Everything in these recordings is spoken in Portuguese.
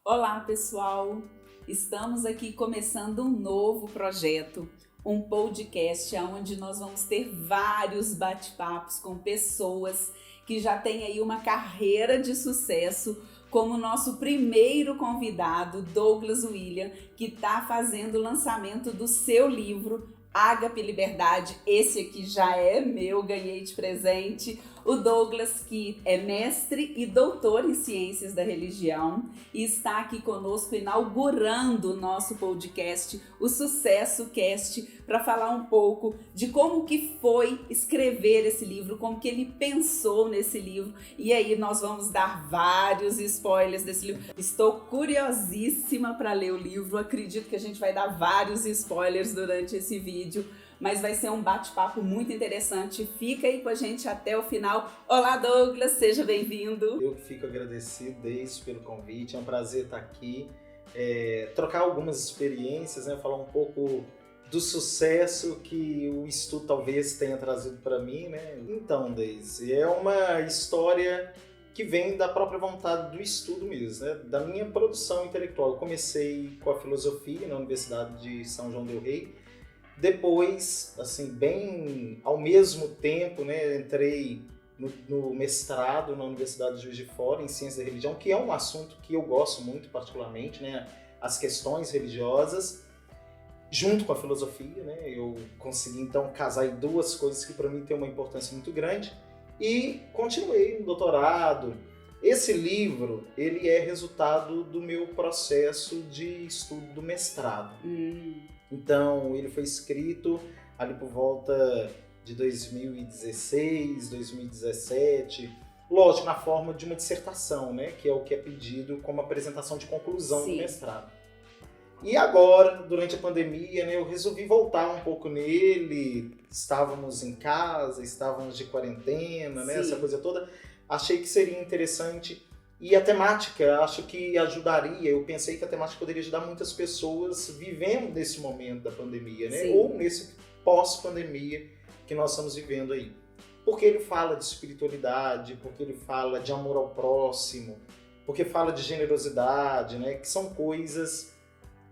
Olá, pessoal! Estamos aqui começando um novo projeto, um podcast onde nós vamos ter vários bate-papos com pessoas que já têm aí uma carreira de sucesso, como nosso primeiro convidado, Douglas William, que está fazendo o lançamento do seu livro Ágape Liberdade. Esse aqui já é meu, ganhei de presente. O Douglas, que é mestre e doutor em ciências da religião, e está aqui conosco inaugurando o nosso podcast, o Sucesso Cast, para falar um pouco de como que foi escrever esse livro, como que ele pensou nesse livro. E aí nós vamos dar vários spoilers desse livro. Estou curiosíssima para ler o livro, acredito que a gente vai dar vários spoilers durante esse vídeo, mas vai ser um bate-papo muito interessante. Fica aí com a gente até o final. Olá, Douglas, seja bem-vindo. Eu fico agradecido desde pelo convite, é um prazer estar aqui, trocar algumas experiências, né? Falar um pouco do sucesso que o estudo talvez tenha trazido para mim, né? Então, Deise, é uma história que vem da própria vontade do estudo mesmo, né? Da minha produção intelectual. Eu comecei com a filosofia na Universidade de São João del Rei. Depois, assim, bem ao mesmo tempo, né, entrei no mestrado na Universidade de Juiz de Fora em Ciências da Religião, que é um assunto que eu gosto muito particularmente, né, as questões religiosas, junto com a filosofia, né, eu consegui então casar aí duas coisas que para mim têm uma importância muito grande e continuei no doutorado. Esse livro, ele é resultado do meu processo de estudo do mestrado. Então, ele foi escrito ali por volta de 2016, 2017, lógico, na forma de uma dissertação, né, que é o que é pedido como apresentação de conclusão do mestrado. E agora, durante a pandemia, né, eu resolvi voltar um pouco nele, estávamos em casa, estávamos de quarentena, né, essa coisa toda, achei que seria interessante. E a temática, acho que ajudaria, eu pensei que a temática poderia ajudar muitas pessoas vivendo nesse momento da pandemia, né? Ou nesse pós-pandemia que nós estamos vivendo aí. Porque ele fala de espiritualidade, porque ele fala de amor ao próximo, porque fala de generosidade, né? Que são coisas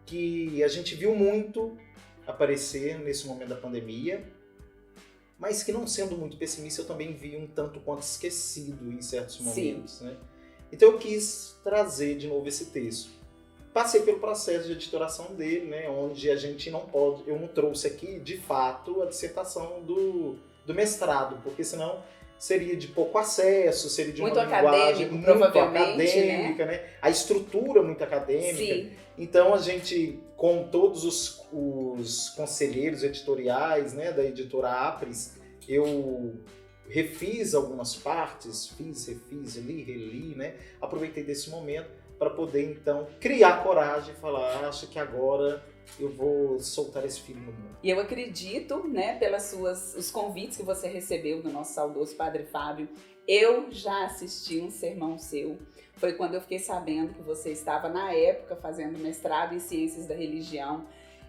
que a gente viu muito aparecer nesse momento da pandemia, mas que, não sendo muito pessimista, eu também vi um tanto quanto esquecido em certos momentos, né? Então eu quis trazer de novo esse texto. Passei pelo processo de editoração dele, né, onde a gente não pode, eu não trouxe aqui de fato a dissertação do mestrado, porque senão seria de pouco acesso, seria de muito uma linguagem muito acadêmica, né? A estrutura muito acadêmica. Sim. Então a gente, com todos os conselheiros editoriais, né, da editora Apres, eu refiz algumas partes, refiz, li, reli, né? Aproveitei desse momento para poder, então, criar coragem e falar, acho que agora eu vou soltar esse filho no mundo. E eu acredito, né, os convites que você recebeu do nosso saudoso Padre Fábio, eu já assisti um sermão seu. Foi quando eu fiquei sabendo que você estava, na época, fazendo mestrado em Ciências da Religião.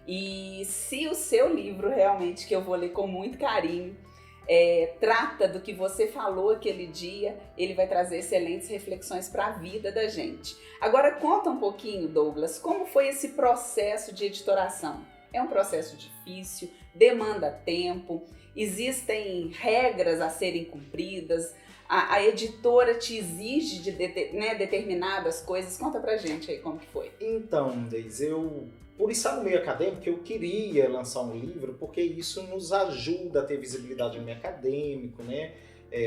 E se o seu livro, realmente, que eu vou ler com muito carinho, trata do que você falou aquele dia, ele vai trazer excelentes reflexões para a vida da gente. Agora conta um pouquinho, Douglas, como foi esse processo de editoração? É um processo difícil, demanda tempo, existem regras a serem cumpridas, a editora te exige de determinadas coisas. Conta pra gente aí como que foi. Então, Deise, por estar no meio acadêmico, eu queria lançar um livro, porque isso nos ajuda a ter visibilidade no meio acadêmico, né?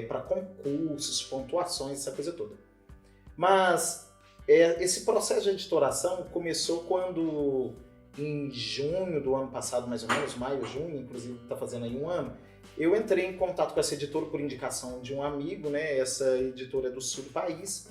Para concursos, pontuações, essa coisa toda. Mas esse processo de editoração começou quando, em junho do ano passado, mais ou menos, maio, junho, inclusive está fazendo aí um ano, eu entrei em contato com essa editora por indicação de um amigo, né? Essa editora é do sul do país.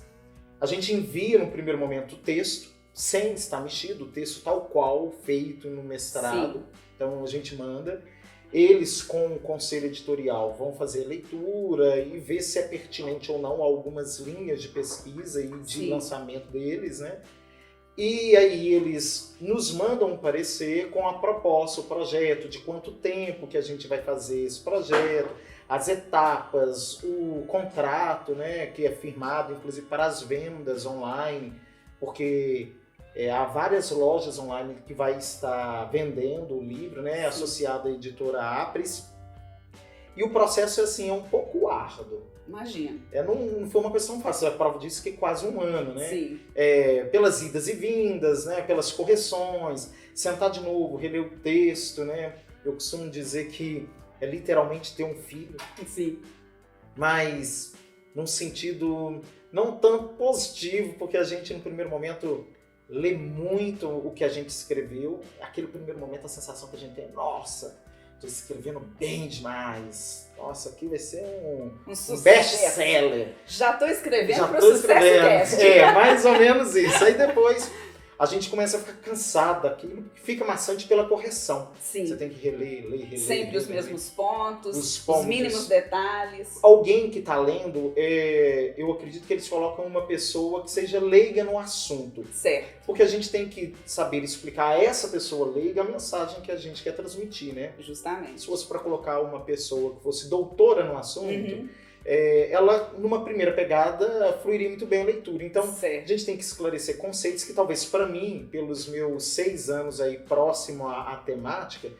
A gente envia no primeiro momento o texto, sem estar mexido, o texto tal qual, feito no mestrado. Sim. Então a gente manda. Eles, com o conselho editorial, vão fazer a leitura e ver se é pertinente ou não algumas linhas de pesquisa e de lançamento deles, né? E aí eles nos mandam um parecer com a proposta, o projeto, de quanto tempo que a gente vai fazer esse projeto, as etapas, o contrato, né, que é firmado inclusive para as vendas online porque há várias lojas online que vai estar vendendo o livro, né, associado à editora Apres, e o processo assim, é um pouco árduo. Imagina. Não foi uma coisa tão fácil, a prova disso que quase um ano, né? Sim. Pelas idas e vindas, né? Pelas correções, sentar de novo, reler o texto, né? Eu costumo dizer que é literalmente ter um filho. Sim. Mas num sentido não tão positivo, porque a gente no primeiro momento lê muito o que a gente escreveu. Aquele primeiro momento a sensação que a gente tem, nossa, estou escrevendo bem demais. Nossa, aqui vai ser um best-seller. Já estou escrevendo para o sucesso cast. Mais ou menos isso. Aí depois a gente começa a ficar cansado daquilo, porque fica maçante pela correção. Sim. Você tem que reler. Sempre os mesmos pontos, os mínimos detalhes. Alguém que está lendo, eu acredito que eles colocam uma pessoa que seja leiga no assunto. Certo. Porque a gente tem que saber explicar a essa pessoa leiga a mensagem que a gente quer transmitir, né? Justamente. Se fosse para colocar uma pessoa que fosse doutora no assunto, ela, numa primeira pegada, fluiria muito bem a leitura. Então, certo. A gente tem que esclarecer conceitos que talvez para mim, pelos meus 6 anos aí próximo à temática,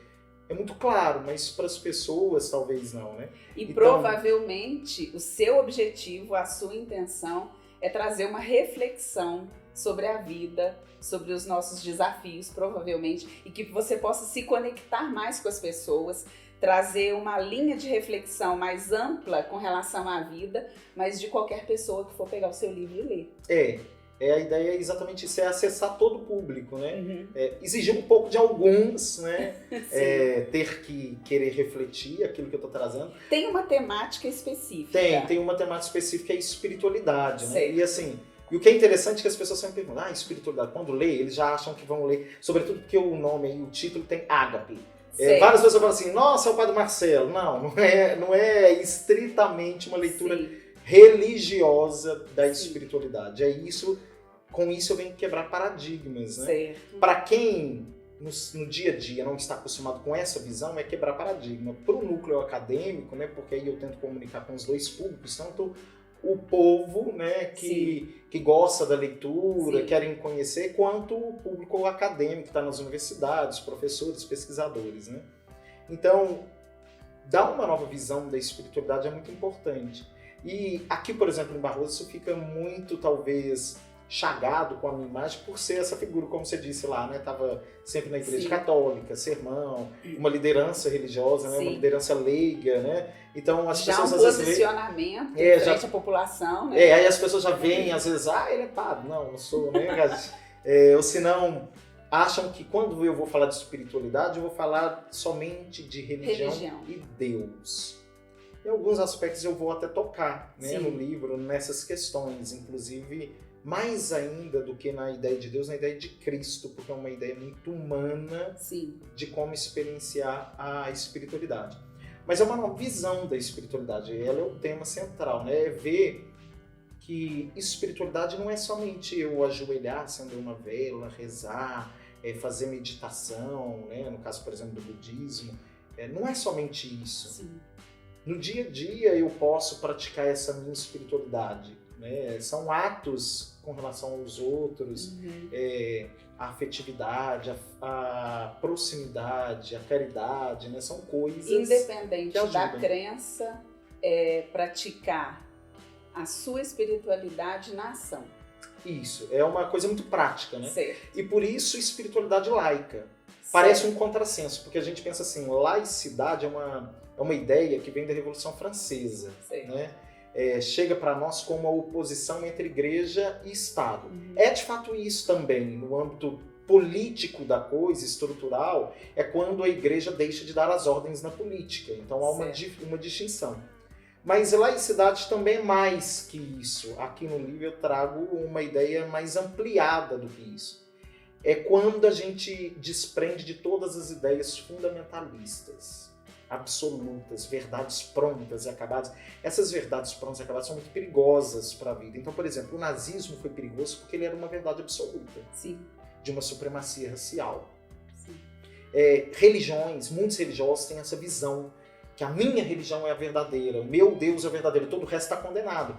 é muito claro, mas para as pessoas talvez não, né? E então, provavelmente o seu objetivo, a sua intenção é trazer uma reflexão sobre a vida, sobre os nossos desafios, provavelmente, e que você possa se conectar mais com as pessoas, trazer uma linha de reflexão mais ampla com relação à vida, mas de qualquer pessoa que for pegar o seu livro e ler. A ideia é exatamente isso, é acessar todo o público, né? Exigir um pouco de alguns, né? Ter que querer refletir aquilo que eu estou trazendo. Tem uma temática específica. Tem uma temática específica, é espiritualidade, né? Certo. E assim, e o que é interessante é que as pessoas sempre perguntam, espiritualidade, quando lê, eles já acham que vão ler, sobretudo porque o nome aí, o título tem ágape. Várias pessoas falam assim, nossa, é o Padre Marcelo. Não é estritamente uma leitura religiosa da espiritualidade. Com isso eu venho quebrar paradigmas, né? Para quem no dia a dia não está acostumado com essa visão, é quebrar paradigma. Para o núcleo acadêmico, né? Porque aí eu tento comunicar com os dois públicos, tanto o povo, né, que gosta da leitura, querem conhecer, quanto o público acadêmico que está nas universidades, professores, pesquisadores, né? Então, dar uma nova visão da espiritualidade é muito importante. E aqui, por exemplo, em Barroso, isso fica muito, talvez, chagado com a minha imagem por ser essa figura, como você disse lá, né? Estava sempre na igreja católica, sermão, uma liderança religiosa, né? Uma liderança leiga, né? Então as pessoas às vezes posicionamento frente à população, né? Aí as pessoas já veem, às vezes, ele é padre. Não sou, né? Ou se não, acham que quando eu vou falar de espiritualidade, eu vou falar somente de religião. E Deus. Em alguns aspectos eu vou até tocar, né, no livro, nessas questões, inclusive mais ainda do que na ideia de Deus, na ideia de Cristo, porque é uma ideia muito humana de como experienciar a espiritualidade. Mas é uma nova visão da espiritualidade, ela é o tema central, né? É ver que espiritualidade não é somente eu ajoelhar, acender uma vela, rezar, fazer meditação, né? No caso, por exemplo, do budismo, não é somente isso. No dia a dia eu posso praticar essa minha espiritualidade, né? São atos com relação aos outros, a afetividade, a proximidade, a caridade, né? São coisas independente da crença, praticar a sua espiritualidade na ação. Isso, é uma coisa muito prática, né? Certo. E por isso espiritualidade laica. Parece um contrassenso, porque a gente pensa assim, laicidade é uma ideia que vem da Revolução Francesa, né? Chega para nós como uma oposição entre igreja e Estado. É de fato isso também, no âmbito político da coisa, estrutural, é quando a igreja deixa de dar as ordens na política. Então há uma distinção. Mas laicidade também é mais que isso. Aqui no livro eu trago uma ideia mais ampliada do que isso. É quando a gente desprende de todas as ideias fundamentalistas, absolutas, verdades prontas e acabadas. Essas verdades prontas e acabadas são muito perigosas para a vida. Então, por exemplo, o nazismo foi perigoso porque ele era uma verdade absoluta, de uma supremacia racial. Religiões, muitos religiosos têm essa visão que a minha religião é a verdadeira, o meu Deus é o verdadeiro, todo o resto está condenado.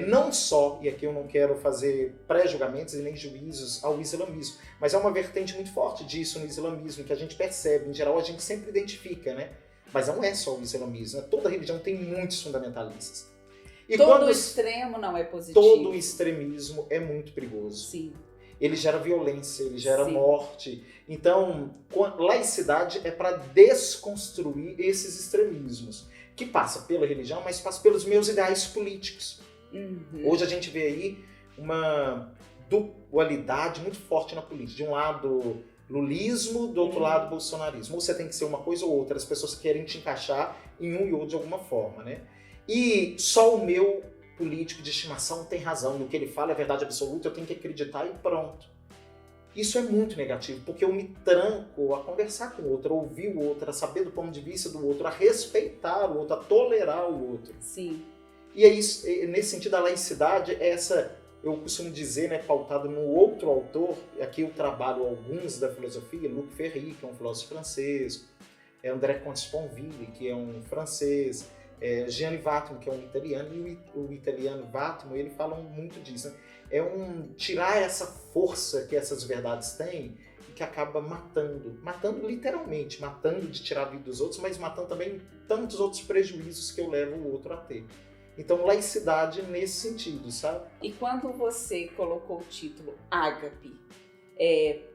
Não só, e aqui eu não quero fazer pré-julgamentos e nem juízos ao islamismo, mas é uma vertente muito forte disso no islamismo, que a gente percebe, em geral a gente sempre identifica, né? Mas não é só o islamismo, né? Toda religião tem muitos fundamentalistas. E todo extremo não é positivo. Todo extremismo é muito perigoso. Sim. Ele gera violência, ele gera Sim. morte. Então, laicidade é para desconstruir esses extremismos, que passa pela religião, mas passa pelos meus ideais políticos. Hoje a gente vê aí uma dualidade muito forte na política. De um lado, lulismo, do outro lado, bolsonarismo. Ou você tem que ser uma coisa ou outra. As pessoas querem te encaixar em um e outro de alguma forma, né? E só o meu político de estimação tem razão, no que ele fala é verdade absoluta, eu tenho que acreditar e pronto. Isso é muito negativo, porque eu me tranco a conversar com o outro, a ouvir o outro, a saber do ponto de vista do outro, a respeitar o outro, a tolerar o outro. Sim. E é isso, nesse sentido, a laicidade é essa, eu costumo dizer, né, pautada no outro autor, aqui eu trabalho alguns da filosofia, Luc Ferry, que é um filósofo francês, André Comte-Sponville, que é um francês, Gianni Vattimo, que é um italiano, e o italiano Vattimo, ele fala muito disso, né? Tirar essa força que essas verdades têm e que acaba matando literalmente, matando de tirar a vida dos outros, mas matando também tantos outros prejuízos que eu levo o outro a ter. Então, laicidade nesse sentido, sabe? E quando você colocou o título Ágape,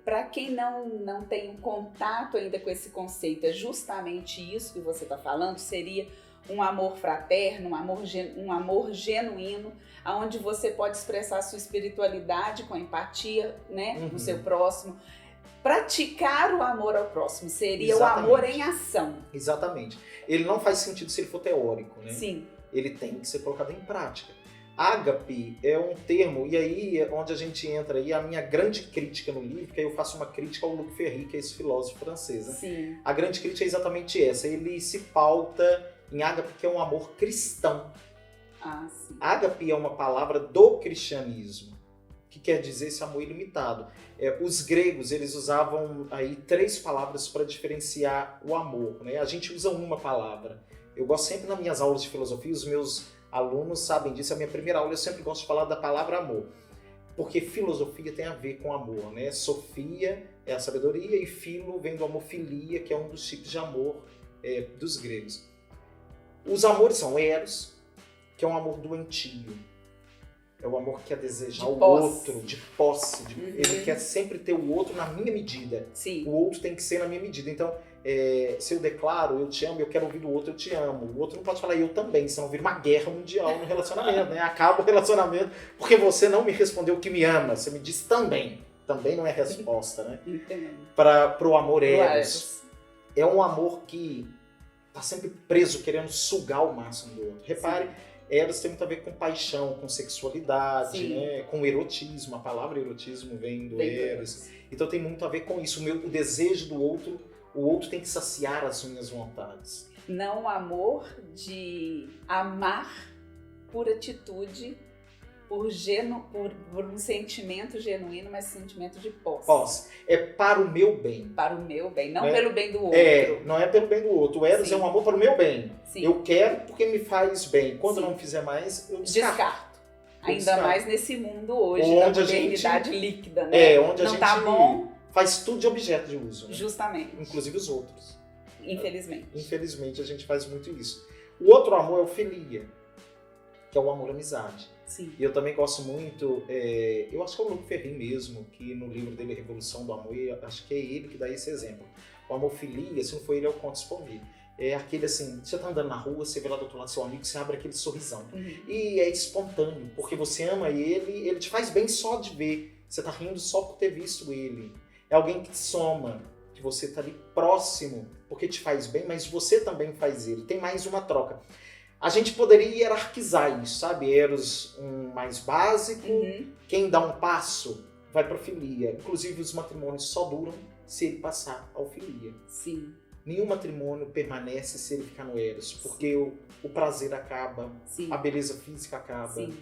para quem não tem um contato ainda com esse conceito, é justamente isso que você está falando, seria um amor fraterno, um amor genuíno, onde você pode expressar a sua espiritualidade com empatia, né, no seu próximo. Praticar o amor ao próximo seria o amor em ação. Exatamente. Ele não faz sentido se ele for teórico, né? Sim. Ele tem que ser colocado em prática. Ágape é um termo, e aí é onde a gente entra aí, a minha grande crítica no livro, que aí eu faço uma crítica ao Luc Ferry, que é esse filósofo francês, né? Sim. A grande crítica é exatamente essa, ele se pauta em ágape, que é um amor cristão. Sim. Ágape é uma palavra do cristianismo, que quer dizer esse amor ilimitado. Os gregos, eles usavam aí 3 palavras para diferenciar o amor, né? A gente usa uma palavra. Eu gosto sempre nas minhas aulas de filosofia, os meus alunos sabem disso, a minha primeira aula eu sempre gosto de falar da palavra amor, porque filosofia tem a ver com amor, né? Sofia é a sabedoria e filo vem do amor filia, que é um dos tipos de amor dos gregos. Os amores são eros, que é um amor doentio. É o amor que quer desejar o outro, de posse. Ele quer sempre ter o outro na minha medida. Sim. O outro tem que ser na minha medida. Então, se eu declaro, eu te amo, eu quero ouvir do outro, eu te amo. O outro não pode falar, eu também, senão vira uma guerra mundial no relacionamento, né? Acaba o relacionamento porque você não me respondeu que me ama. Você me disse também. Também não é resposta, né? Para o amor eros. É um amor que tá sempre preso, querendo sugar o máximo do outro. Repare, eros tem muito a ver com paixão, com sexualidade, né? Com erotismo. A palavra erotismo vem do eros. Então tem muito a ver com isso. O desejo do outro, o outro tem que saciar as minhas vontades. Não amor de amar por atitude, por um sentimento genuíno, mas sentimento de posse. É para o meu bem. Para o meu bem, não pelo bem do outro. Não é pelo bem do outro. O eros é um amor para o meu bem. Sim. Eu quero porque me faz bem. Quando não fizer mais, eu descarto. Ainda mais nesse mundo hoje, da modernidade líquida, né? Onde a gente tá bom, faz tudo de objeto de uso. Né? Justamente. Inclusive os outros. Infelizmente. Infelizmente a gente faz muito isso. O outro amor é o filia, que é o amor-amizade. Sim. E eu também gosto muito, eu acho que é o Luc Ferry mesmo, que no livro dele, Revolução do Amor, acho que é ele que dá esse exemplo. O amor filia, se não for ele, é o Comte-Sponville. É aquele assim, você tá andando na rua, você vê lá do outro lado seu amigo, você abre aquele sorrisão. E é espontâneo, porque você ama ele te faz bem só de ver. Você tá rindo só por ter visto ele. É alguém que te soma, que você tá ali próximo, porque te faz bem, mas você também faz ele. Tem mais uma troca. A gente poderia hierarquizar isso, sabe? Eros um mais básico, quem dá um passo vai para filia. Inclusive os matrimônios só duram se ele passar ao filia. Sim. Nenhum matrimônio permanece se ele ficar no eros, porque o prazer acaba, a beleza física acaba. Sim.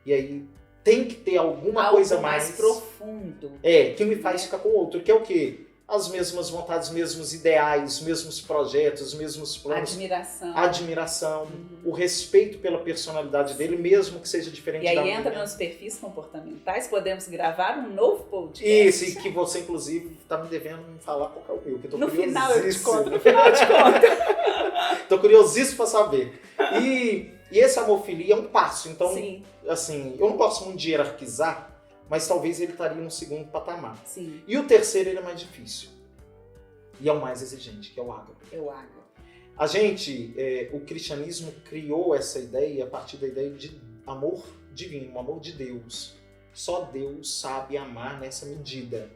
E aí tem que ter alguma coisa mais profundo. Que me faz ficar com o outro, que é o quê? as mesmas vontades, mesmos ideais, mesmos projetos, mesmos planos. Admiração, o respeito pela personalidade dele, mesmo que seja diferente da minha. E aí entra nos perfis comportamentais, podemos gravar um novo podcast. Isso, e que você, inclusive, está me devendo falar qual que é o meu, que eu tô no curiosíssimo. No final eu te conto. Tô curiosíssimo para saber. E esse amor-filia é um passo, então, Sim. assim, eu não gosto muito de hierarquizar, mas talvez ele estaria no segundo patamar. Sim. E o terceiro, ele é mais difícil. E é o mais exigente, que é o ágape. É o ágape. A gente, o cristianismo criou essa ideia a partir da ideia de amor divino, um amor de Deus. Só Deus sabe amar nessa medida.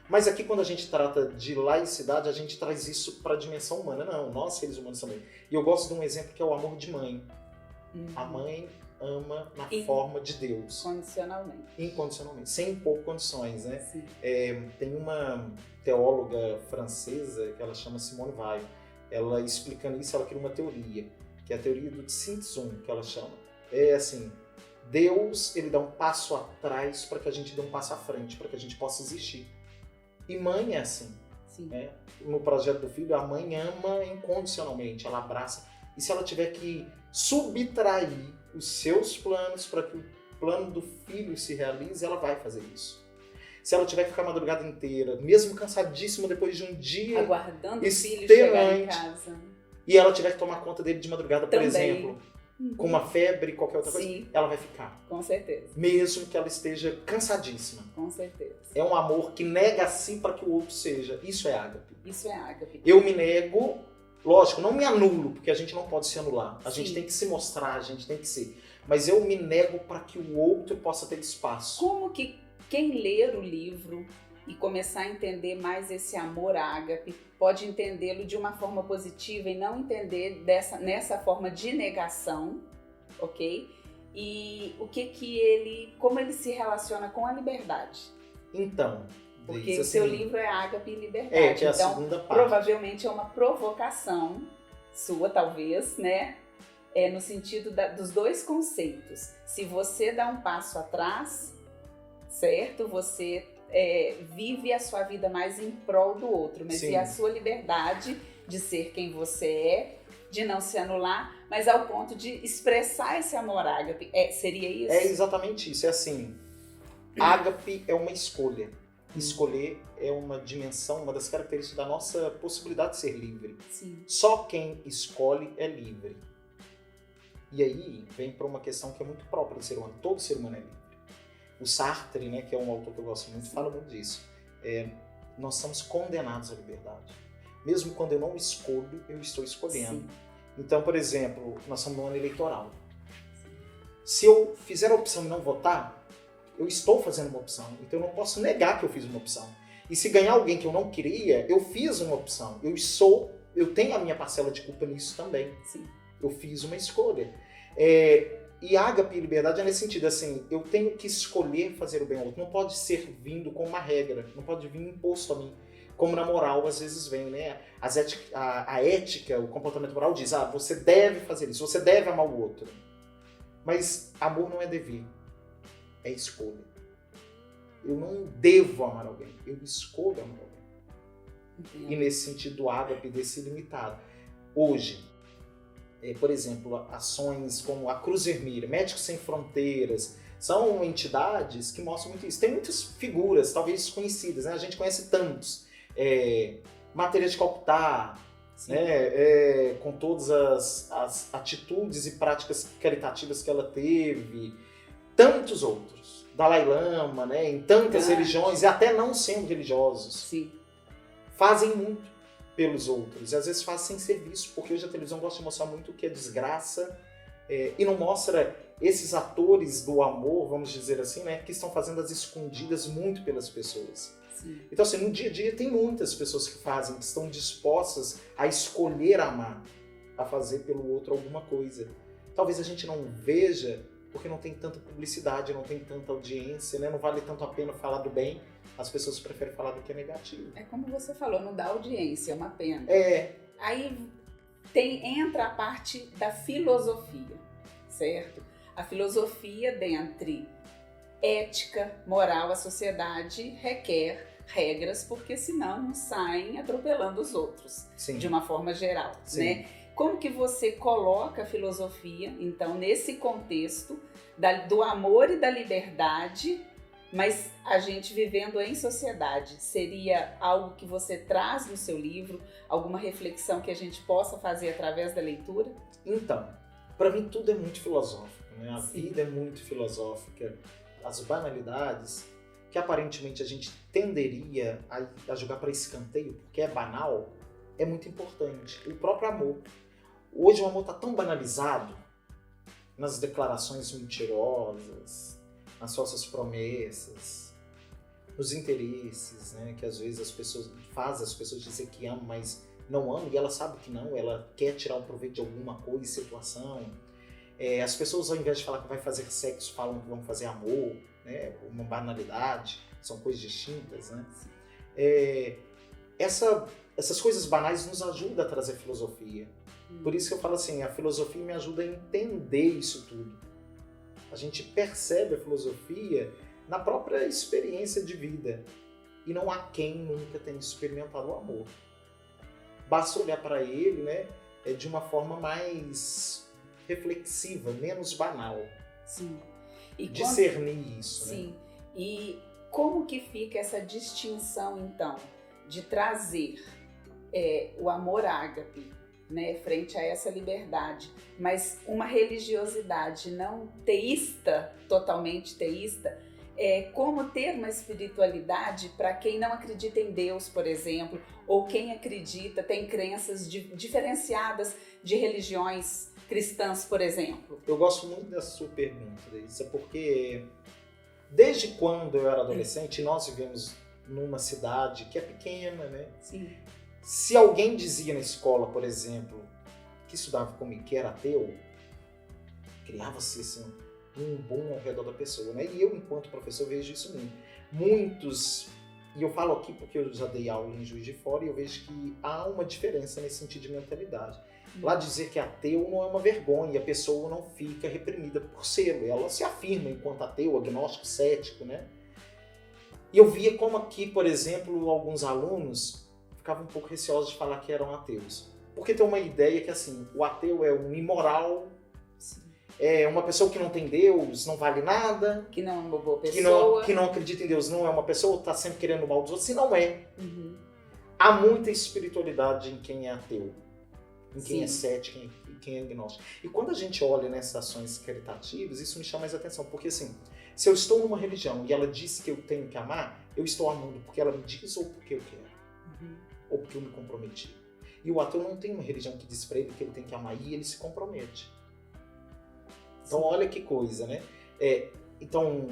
Mas aqui, quando a gente trata de laicidade, a gente traz isso para a dimensão humana. Não, nós, seres humanos também. E eu gosto de um exemplo que é o amor de mãe. A mãe ama na forma de Deus. Incondicionalmente. Sem impor condições, né? Tem uma teóloga francesa que ela chama Simone Weil. Ela, explicando isso, ela cria uma teoria, que é a teoria do Tsintzum, que ela chama. É assim, Deus, ele dá um passo atrás para que a gente dê um passo à frente, para que a gente possa existir. E mãe é assim. Né? No projeto do filho, a mãe ama incondicionalmente, ela abraça. E se ela tiver que subtrair os seus planos para que o plano do filho se realize, ela vai fazer isso. Se ela tiver que ficar a madrugada inteira, mesmo cansadíssima depois de um dia aguardando o filho chegar em casa, e ela tiver que tomar conta dele de madrugada, por exemplo, com uma febre, qualquer outra coisa, ela vai ficar. Com certeza. Mesmo que ela esteja cansadíssima. Com certeza. É um amor que nega a si para que o outro seja. Isso é ágape. Isso é ágape. Eu me nego, lógico, não me anulo, porque a gente não pode se anular. A gente tem que se mostrar, a gente tem que ser. Mas eu me nego para que o outro possa ter espaço. Como que quem ler o livro e começar a entender mais esse amor ágape pode entendê-lo de uma forma positiva e não entender nessa forma de negação, ok? E como ele se relaciona com a liberdade? Então, porque o seu livro é Ágape e Liberdade. Que é a então, segunda parte. Provavelmente é uma provocação sua, talvez, né? No sentido dos dois conceitos. Se você dá um passo atrás, certo? Você vive a sua vida mais em prol do outro, mas e a sua liberdade de ser quem você é, de não se anular, mas ao ponto de expressar esse amor ágape. Seria isso? É exatamente isso. É assim, ágape é uma escolha. Escolher é uma dimensão, uma das características da nossa possibilidade de ser livre. Sim. Só quem escolhe é livre. E aí vem para uma questão que é muito própria do ser humano. Todo ser humano é livre. O Sartre, né, que é um autor que eu gosto muito, fala muito disso. Nós somos condenados à liberdade. Mesmo quando eu não escolho, eu estou escolhendo. Sim. Então, por exemplo, nós estamos no ano eleitoral. Se eu fizer a opção de não votar, eu estou fazendo uma opção. Então eu não posso negar que eu fiz uma opção. E se ganhar alguém que eu não queria, eu fiz uma opção. Eu tenho a minha parcela de culpa nisso também. Sim. Eu fiz uma escolha. E ágape e liberdade é nesse sentido, assim, eu tenho que escolher fazer o bem ao outro. Não pode ser vindo com uma regra, não pode vir imposto a mim. Como na moral, às vezes vem, né? A ética, o comportamento moral diz, você deve fazer isso, você deve amar o outro. Mas amor não é dever, é escolha. Eu não devo amar alguém, eu escolho amar alguém. E nesse sentido, o ágape desse limitado. Hoje, por exemplo, ações como a Cruz Vermelha, Médicos Sem Fronteiras, são entidades que mostram muito isso. Tem muitas figuras, talvez desconhecidas, né? A gente conhece tantos. Matéria de Calcutá, né? Com todas as atitudes e práticas caritativas que ela teve. Tantos outros. Dalai Lama, né? Em tantas religiões, e até não sendo religiosos. Sim. Fazem muito pelos outros. E às vezes fazem sem serviço, porque hoje a televisão gosta de mostrar muito o que é desgraça e não mostra esses atores do amor, vamos dizer assim, né, que estão fazendo as escondidas muito pelas pessoas. Sim. Então, assim, no dia a dia tem muitas pessoas que fazem, que estão dispostas a escolher amar, a fazer pelo outro alguma coisa. Talvez a gente não veja, porque não tem tanta publicidade, não tem tanta audiência, né, não vale tanto a pena falar do bem. As pessoas preferem falar do que é negativo. É como você falou, não dá audiência, é uma pena. Aí entra a parte da filosofia, certo? A filosofia, dentre ética, moral, a sociedade requer regras, porque senão saem atropelando os outros, Sim. de uma forma geral, Sim. né? Como que você coloca a filosofia, então, nesse contexto do amor e da liberdade, mas a gente vivendo em sociedade? Seria algo que você traz no seu livro, alguma reflexão que a gente possa fazer através da leitura? Então, para mim tudo é muito filosófico, né? A Sim. vida é muito filosófica. As banalidades, que aparentemente a gente tenderia a jogar para escanteio, porque é banal, é muito importante. O próprio amor. Hoje o amor está tão banalizado nas declarações mentirosas, nas falsas promessas, nos interesses, né? Que às vezes as pessoas fazem as pessoas dizer que amam, mas não amam, e ela sabe que não, ela quer tirar um proveito de alguma coisa, situação. As pessoas, ao invés de falar que vai fazer sexo, falam que vão fazer amor, né? Uma banalidade, são coisas distintas, né? Essas coisas banais nos ajudam a trazer filosofia. Por isso que eu falo assim, a filosofia me ajuda a entender isso tudo. A gente percebe a filosofia na própria experiência de vida. E não há quem nunca tenha experimentado o amor. Basta olhar para ele, né, de uma forma mais reflexiva, menos banal. Sim. E discernir isso. Sim. Né? E como que fica essa distinção, então, de trazer o amor ágape, né, frente a essa liberdade, mas uma religiosidade não teísta, totalmente teísta, como ter uma espiritualidade para quem não acredita em Deus, por exemplo, ou quem acredita, tem crenças diferenciadas de religiões cristãs, por exemplo? Eu gosto muito dessa sua pergunta, Deisa, porque desde quando eu era adolescente, nós vivemos numa cidade que é pequena, né? Sim. Se alguém dizia na escola, por exemplo, que estudava comigo, que era ateu, criava-se assim, um boom ao redor da pessoa, né? E eu, enquanto professor, vejo isso muito. Muitos, e eu falo aqui porque eu já dei aula em Juiz de Fora, e eu vejo que há uma diferença nesse sentido de mentalidade. Lá dizer que ateu não é uma vergonha, a pessoa não fica reprimida por ser, ela se afirma enquanto ateu, agnóstico, cético, né? E eu via como aqui, por exemplo, alguns alunos ficavam um pouco receosos de falar que eram ateus. Porque tem uma ideia que, assim, o ateu é um imoral, é uma pessoa que não tem Deus, não vale nada. Que não é uma boa pessoa. Que não acredita em Deus, não é uma pessoa, está sempre querendo o mal dos outros, se não é. Uhum. Há muita espiritualidade em quem é ateu, em quem Sim. é cético, em quem é agnóstico. E quando a gente olha nessas ações caritativas, isso me chama mais atenção, porque assim, se eu estou numa religião e ela diz que eu tenho que amar, eu estou amando porque ela me diz ou porque eu quero, ou porque eu me comprometi. E o ateu não tem uma religião que diz para ele que ele tem que amar e ele se compromete. Então olha que coisa, né? Então,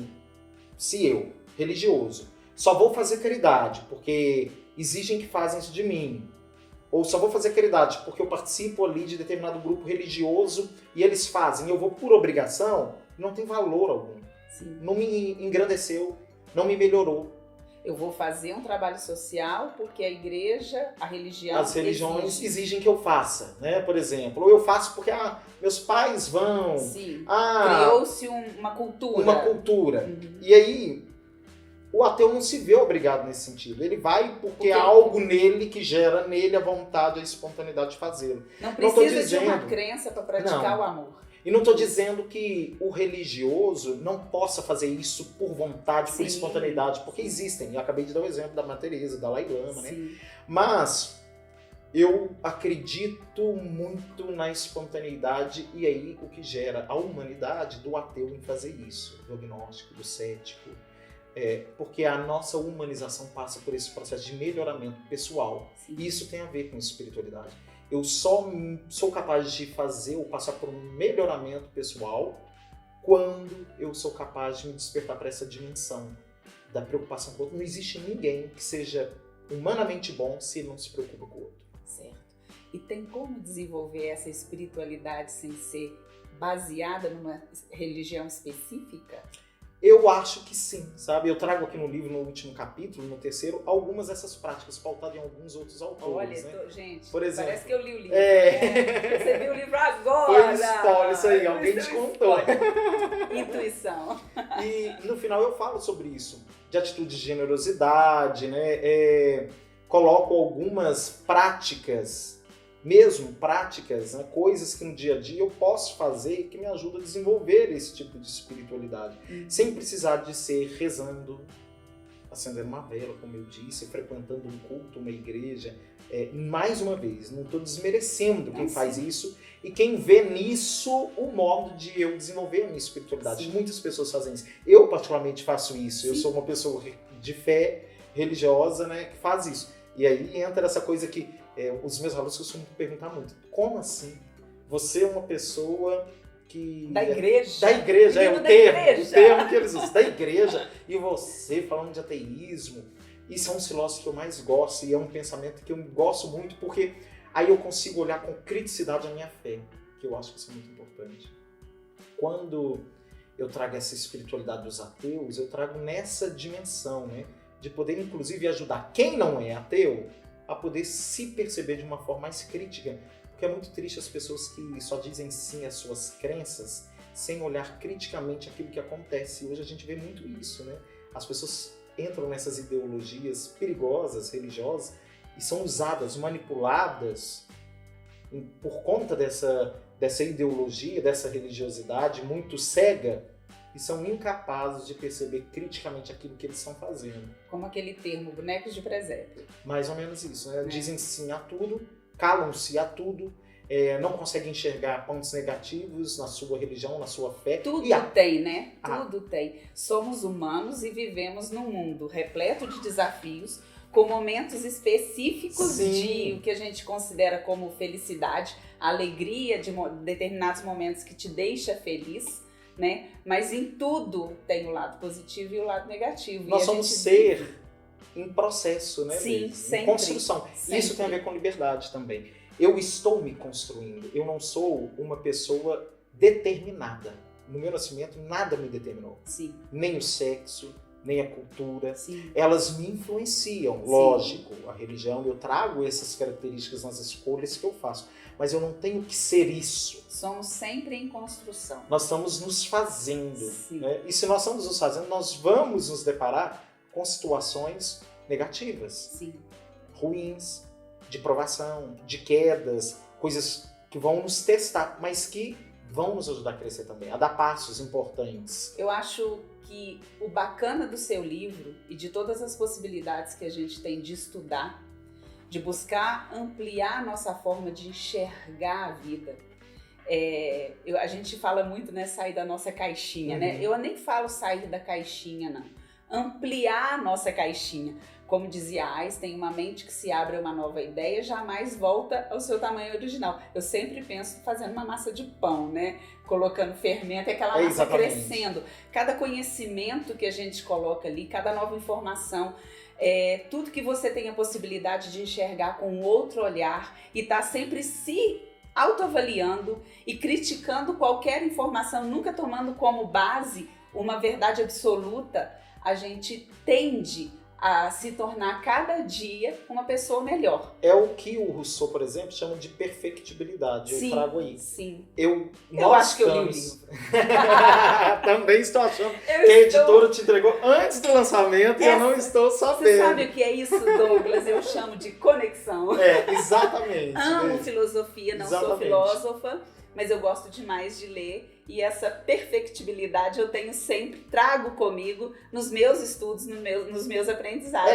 se eu, religioso, só vou fazer caridade porque exigem que façam isso de mim, ou só vou fazer caridade porque eu participo ali de determinado grupo religioso e eles fazem, e eu vou por obrigação, não tem valor algum. Sim. Não me engrandeceu, não me melhorou. Eu vou fazer um trabalho social porque a igreja, a religião... As religiões exigem que eu faça, né? Por exemplo, ou eu faço porque meus pais vão. Sim. Criou-se uma cultura. Uma cultura. Uhum. E aí, o ateu não se vê obrigado nesse sentido. Ele vai porque há algo nele que gera nele a vontade, a espontaneidade de fazê-lo. Não precisa de uma crença para praticar o amor. E não estou dizendo que o religioso não possa fazer isso por vontade, por espontaneidade, porque existem. Eu acabei de dar o exemplo da Madre Teresa, da Dalai Lama, né? Mas eu acredito muito na espontaneidade e aí o que gera a humanidade do ateu em fazer isso, do agnóstico, do cético. Porque a nossa humanização passa por esse processo de melhoramento pessoal. Sim. E isso tem a ver com espiritualidade. Eu só sou capaz de fazer ou passar por um melhoramento pessoal quando eu sou capaz de me despertar para essa dimensão da preocupação com o outro. Não existe ninguém que seja humanamente bom se ele não se preocupa com o outro. Certo. E tem como desenvolver essa espiritualidade sem ser baseada numa religião específica? Eu acho que sim, sabe? Eu trago aqui no livro, no último capítulo, no terceiro, algumas dessas práticas pautadas em alguns outros autores. Olha, né? Gente, por exemplo, parece que eu li o livro. Você viu o livro agora! Foi spoiler, isso aí, alguém te contou. Intuição. E no final eu falo sobre isso. de atitude de generosidade, né? Coloco algumas práticas, mesmo práticas, né? Coisas que no dia a dia eu posso fazer e que me ajudam a desenvolver esse tipo de espiritualidade, sem precisar de ser rezando, acendendo uma vela, como eu disse, frequentando um culto, uma igreja. Mais uma vez, não estou desmerecendo quem faz isso e quem vê nisso o modo de eu desenvolver a minha espiritualidade. Sim. Muitas pessoas fazem isso. Eu, particularmente, faço isso. Sim. Eu sou uma pessoa de fé religiosa, né, que faz isso. E aí entra essa coisa que os meus alunos costumam perguntar muito. Como assim? Você é uma pessoa que... Da igreja. Da igreja, o termo que eles usam. Da igreja. E você falando de ateísmo. Isso é um filósofo que eu mais gosto e é um pensamento que eu gosto muito porque aí eu consigo olhar com criticidade a minha fé, que eu acho que isso é muito importante. Quando eu trago essa espiritualidade dos ateus, eu trago nessa dimensão, né, de poder inclusive ajudar quem não é ateu a poder se perceber de uma forma mais crítica, porque é muito triste as pessoas que só dizem sim às suas crenças sem olhar criticamente aquilo que acontece. E hoje a gente vê muito isso, né? As pessoas entram nessas ideologias perigosas, religiosas, e são usadas, manipuladas por conta dessa ideologia, dessa religiosidade muito cega, e são incapazes de perceber criticamente aquilo que eles estão fazendo. Como aquele termo, bonecos de presépio. Mais ou menos isso, né? Dizem sim a tudo, calam-se a tudo, não conseguem enxergar pontos negativos na sua religião, na sua fé. Tudo tem, né? Tudo tem. Somos humanos e vivemos num mundo repleto de desafios, com momentos específicos de o que a gente considera como felicidade, alegria de determinados momentos que te deixa feliz, né? Mas em tudo tem o lado positivo e o lado negativo. Nós somos ser em processo, né? Sim, sempre. Em construção. Sempre. Isso tem a ver com liberdade também. Eu estou me construindo. Eu não sou uma pessoa determinada. No meu nascimento, nada me determinou. Sim. Nem o sexo, nem a cultura. Sim. Elas me influenciam. Sim. Lógico, a religião, eu trago essas características nas escolhas que eu faço. Mas eu não tenho que ser isso. Somos sempre em construção. Nós estamos nos fazendo. Né? E se nós estamos nos fazendo, nós vamos nos deparar com situações negativas. Sim. Ruins, de provação, de quedas, coisas que vão nos testar, mas que vão nos ajudar a crescer também, a dar passos importantes. Eu acho que o bacana do seu livro e de todas as possibilidades que a gente tem de estudar, de buscar ampliar a nossa forma de enxergar a vida. A gente fala muito, né, sair da nossa caixinha, né? Eu nem falo sair da caixinha, não. Ampliar a nossa caixinha. Como dizia Einstein, uma mente que se abre a uma nova ideia jamais volta ao seu tamanho original. Eu sempre penso fazendo uma massa de pão, né? Colocando fermento e aquela massa crescendo. Cada conhecimento que a gente coloca ali, cada nova informação, tudo que você tem a possibilidade de enxergar com outro olhar e tá sempre se autoavaliando e criticando qualquer informação, nunca tomando como base uma verdade absoluta, a gente tende a se tornar cada dia uma pessoa melhor. É o que o Rousseau, por exemplo, chama de perfectibilidade. Sim, eu trago aí. Sim. Eu acho que eu li o livro. Também estou achando que a editora te entregou antes do lançamento e eu não estou sabendo. Você sabe o que é isso, Douglas? Eu chamo de conexão. Exatamente. Amo filosofia, não sou filósofa, mas eu gosto demais de ler. E essa perfectibilidade eu tenho sempre, trago comigo nos meus estudos, nos meus aprendizados.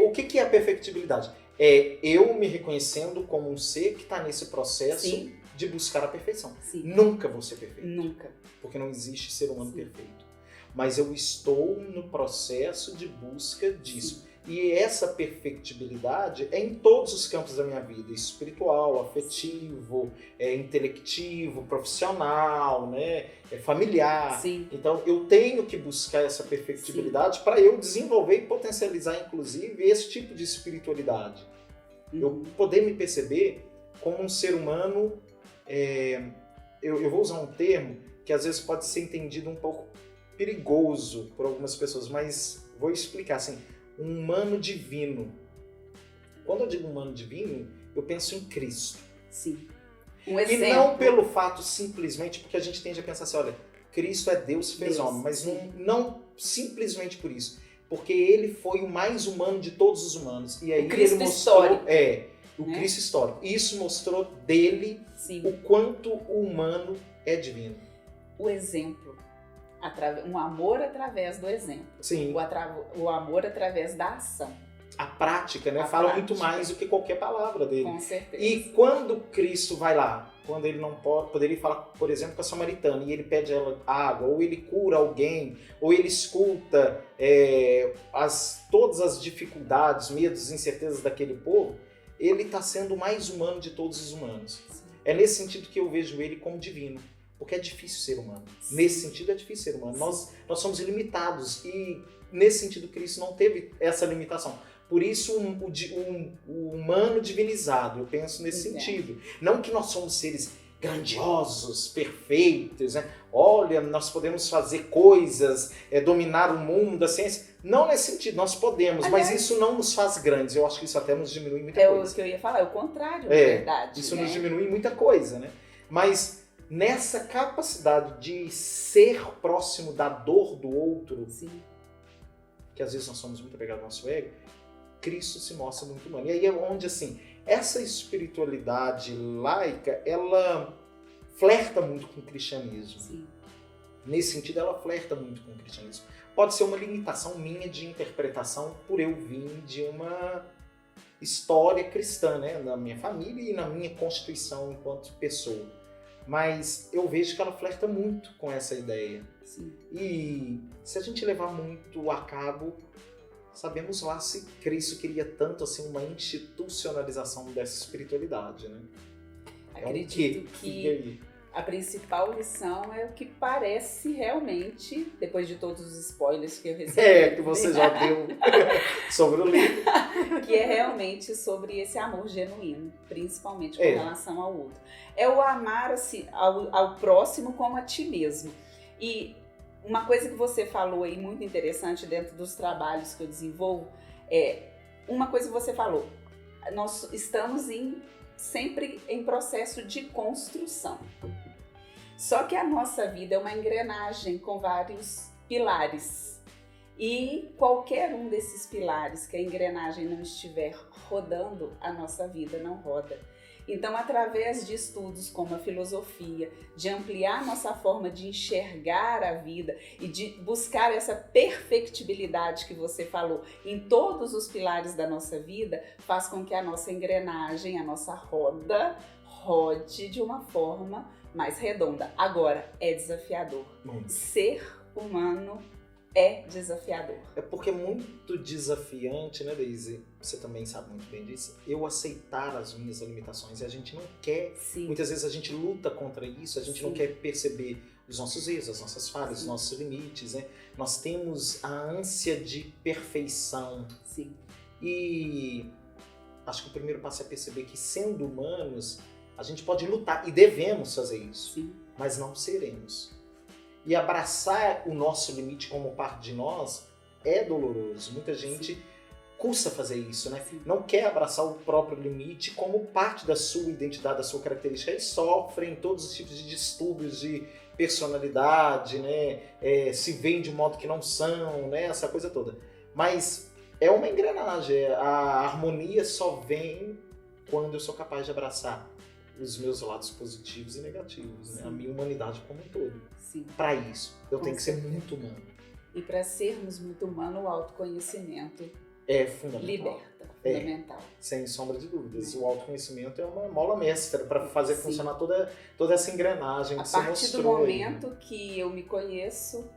O que é a perfectibilidade? É eu me reconhecendo como um ser que está nesse processo de buscar a perfeição. Sim. Nunca vou ser perfeito. Nunca. Porque não existe ser humano perfeito. Mas eu estou no processo de busca disso. Sim. E essa perfectibilidade é em todos os campos da minha vida, espiritual, afetivo, intelectivo, profissional, né, familiar. Sim. Então eu tenho que buscar essa perfectibilidade para eu desenvolver e potencializar, inclusive, esse tipo de espiritualidade. Eu poder me perceber como um ser humano, eu vou usar um termo que às vezes pode ser entendido um pouco perigoso por algumas pessoas, mas vou explicar assim. Um humano divino. Quando eu digo humano divino, eu penso em Cristo. Sim. Um exemplo. E não pelo fato simplesmente, porque a gente tende a pensar assim, olha, Cristo é Deus, fez homem, mas não simplesmente por isso. porque ele foi o mais humano de todos os humanos. E aí o Cristo ele mostrou, histórico. O né? Cristo histórico. Isso mostrou dele Sim. o quanto o humano é divino. O exemplo. Um amor através do exemplo. Sim. O amor através da ação. A prática, né? A Fala prática. muito mais do que qualquer palavra dele. Com certeza. E quando Cristo vai lá, quando ele não pode, poderia falar, por exemplo, com a samaritana, e ele pede ela água, ou ele cura alguém, ou ele escuta todas as dificuldades, medos, incertezas daquele povo, ele está sendo o mais humano de todos os humanos. Sim. É nesse sentido que eu vejo ele como divino. Porque é difícil ser humano. Sim. Nesse sentido é difícil ser humano. Nós somos ilimitados. E nesse sentido Cristo não teve essa limitação. Por isso o humano divinizado, eu penso nesse sentido. Não que nós somos seres grandiosos, perfeitos, né? Olha, nós podemos fazer coisas, dominar o mundo, a ciência. Não nesse sentido, nós podemos, mas isso não nos faz grandes. Eu acho que isso até nos diminui muita coisa. É o que eu ia falar, é o contrário, na verdade. Isso né? nos diminui muita coisa, né? Mas nessa capacidade de ser próximo da dor do outro, Sim. que às vezes nós somos muito apegados ao nosso ego, Cristo se mostra muito humano. E aí é onde, assim, essa espiritualidade laica, ela flerta muito com o cristianismo. Sim. Nesse sentido, ela flerta muito com o cristianismo. Pode ser uma limitação minha de interpretação por eu vir de uma história cristã, né? Na minha família e na minha constituição enquanto pessoa. Mas eu vejo que ela flerta muito com essa ideia. Sim. E se a gente levar muito a cabo, sabemos lá se Cristo queria tanto assim uma institucionalização dessa espiritualidade, né? Acredito que a principal lição é o que parece realmente, depois de todos os spoilers que eu recebi. Que você já deu sobre o livro. Que é realmente sobre esse amor genuíno, principalmente com relação ao outro. É o amar assim, ao próximo como a ti mesmo. E uma coisa que você falou aí muito interessante dentro dos trabalhos que eu desenvolvo, uma coisa que você falou, nós estamos sempre em processo de construção. Só que a nossa vida é uma engrenagem com vários pilares. E qualquer um desses pilares que a engrenagem não estiver rodando, a nossa vida não roda. Então, através de estudos como a filosofia, de ampliar nossa forma de enxergar a vida e de buscar essa perfectibilidade que você falou em todos os pilares da nossa vida, faz com que a nossa engrenagem, a nossa roda, rode de uma forma mais redonda. Agora, é desafiador. Ser humano é desafiador. É porque é muito desafiante, né, Daisy? Você também sabe muito bem disso. Eu aceitar as minhas limitações e a gente não quer. Sim. Muitas vezes a gente luta contra isso, a gente não quer perceber os nossos erros, as nossas falhas, os nossos limites, né? Nós temos a ânsia de perfeição. Sim. E acho que o primeiro passo é perceber que, sendo humanos, a gente pode lutar e devemos fazer isso, Sim. mas não seremos. E abraçar o nosso limite como parte de nós é doloroso. Muita gente custa fazer isso, né? Sim. Não quer abraçar o próprio limite como parte da sua identidade, da sua característica. E sofrem todos os tipos de distúrbios de personalidade, né? Se veem de um modo que não são, né? Essa coisa toda. Mas é uma engrenagem. A harmonia só vem quando eu sou capaz de abraçar os meus lados positivos e negativos, né? A minha humanidade como um todo. Sim. Para isso, eu tenho que ser muito humano. E para sermos muito humanos, o autoconhecimento é fundamental. Liberta, fundamental. Sem sombra de dúvidas. O autoconhecimento é uma mola mestra para fazer funcionar toda essa engrenagem que você mostrou. A partir do momento que eu me conheço,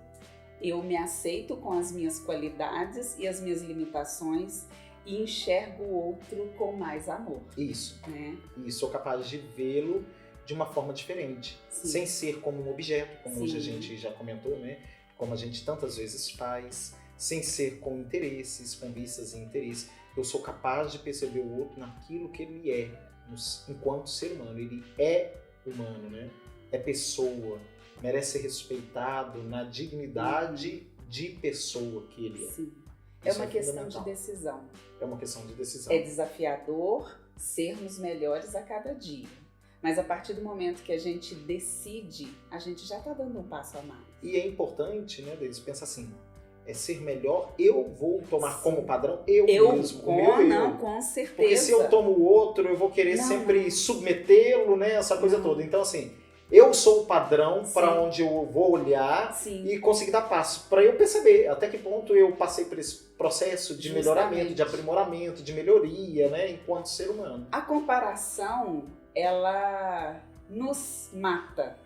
eu me aceito com as minhas qualidades e as minhas limitações e enxergo o outro com mais amor. Isso. Né? E sou capaz de vê-lo de uma forma diferente. Sim. Sem ser como um objeto, como hoje a gente já comentou, né? Como a gente tantas vezes faz. Sem ser com interesses, com vistas e interesses. Eu sou capaz de perceber o outro naquilo que ele é, enquanto ser humano. Ele é humano, né? É pessoa. Merece ser respeitado na dignidade de pessoa que ele é. Sim. É uma questão de decisão. É uma questão de decisão. É desafiador sermos melhores a cada dia. Mas a partir do momento que a gente decide, a gente já está dando um passo a mais. E é importante, né, Deise, pensar assim, ser melhor, eu vou tomar como padrão eu mesmo. Não, com certeza. Porque se eu tomo o outro, eu vou querer sempre submetê-lo, né? Essa coisa toda. Então, assim, eu sou o padrão para onde eu vou olhar e conseguir dar passo. Para eu perceber até que ponto eu passei por esse processo de melhoramento, de aprimoramento, de melhoria, né? Enquanto ser humano. A comparação, ela nos mata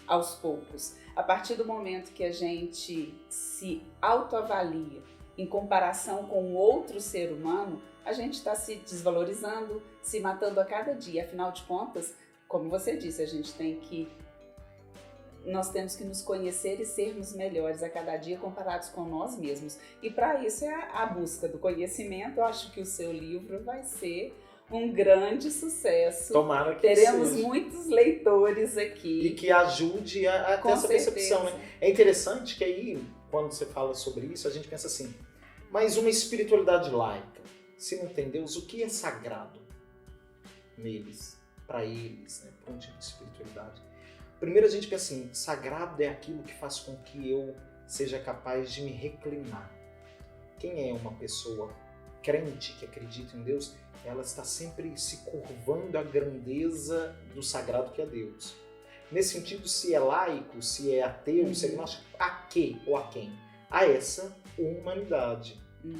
aos poucos. A partir do momento que a gente se autoavalia em comparação com outro ser humano, a gente está se desvalorizando, se matando a cada dia. Afinal de contas, como você disse, nós temos que nos conhecer e sermos melhores a cada dia comparados com nós mesmos. E para isso é a busca do conhecimento. Eu acho que o seu livro vai ser um grande sucesso. Tomara que teremos seja. Muitos leitores aqui. E que ajude a ter essa percepção, né? É interessante que aí, quando você fala sobre isso, a gente pensa assim, mas uma espiritualidade laica, se não tem Deus, o que é sagrado neles, para eles, né? Para um tipo de espiritualidade? Primeiro a gente pensa assim, sagrado é aquilo que faz com que eu seja capaz de me reclinar. Quem é uma pessoa crente que acredita em Deus, ela está sempre se curvando à grandeza do sagrado que é Deus. Nesse sentido, se é laico, se é ateu, se é agnóstico, a que ou a quem? A essa humanidade,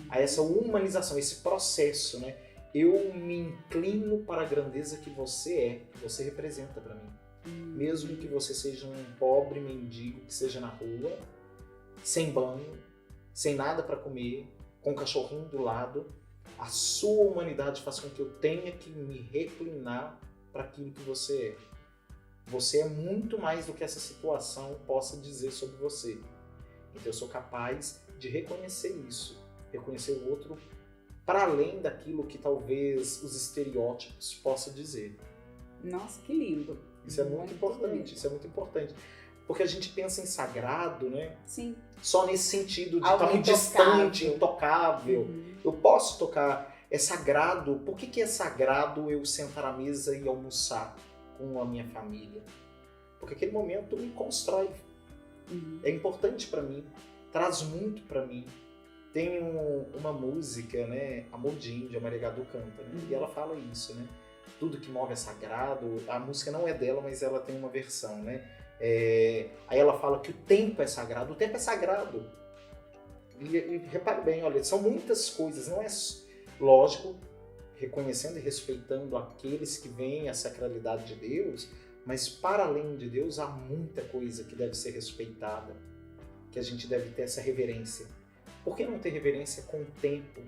a essa humanização, esse processo, né? Eu me inclino para a grandeza que você representa para mim. Mesmo que você seja um pobre mendigo que seja na rua, sem banho, sem nada para comer, com um cachorrinho do lado, a sua humanidade faz com que eu tenha que me reclinar para aquilo que você é. Você é muito mais do que essa situação possa dizer sobre você. Então eu sou capaz de reconhecer isso, reconhecer o outro para além daquilo que talvez os estereótipos possam dizer. Nossa, que lindo! Isso é muito importante, isso é muito importante. Porque a gente pensa em sagrado, né? Sim. Só nesse sentido de estar muito distante, intocável. Eu posso tocar, é sagrado. Por que é sagrado eu sentar à mesa e almoçar com a minha família? Porque aquele momento me constrói. É importante para mim, traz muito para mim. Tem uma música, né? Amor de Índia, a Maria Gadu canta, né? E ela fala isso, né? Tudo que move é sagrado. A música não é dela, mas ela tem uma versão, né? Aí ela fala que o tempo é sagrado. O tempo é sagrado. E repare bem, olha, são muitas coisas. Não é lógico, reconhecendo e respeitando aqueles que veem a sacralidade de Deus, mas para além de Deus há muita coisa que deve ser respeitada, que a gente deve ter essa reverência. Por que não ter reverência com o tempo,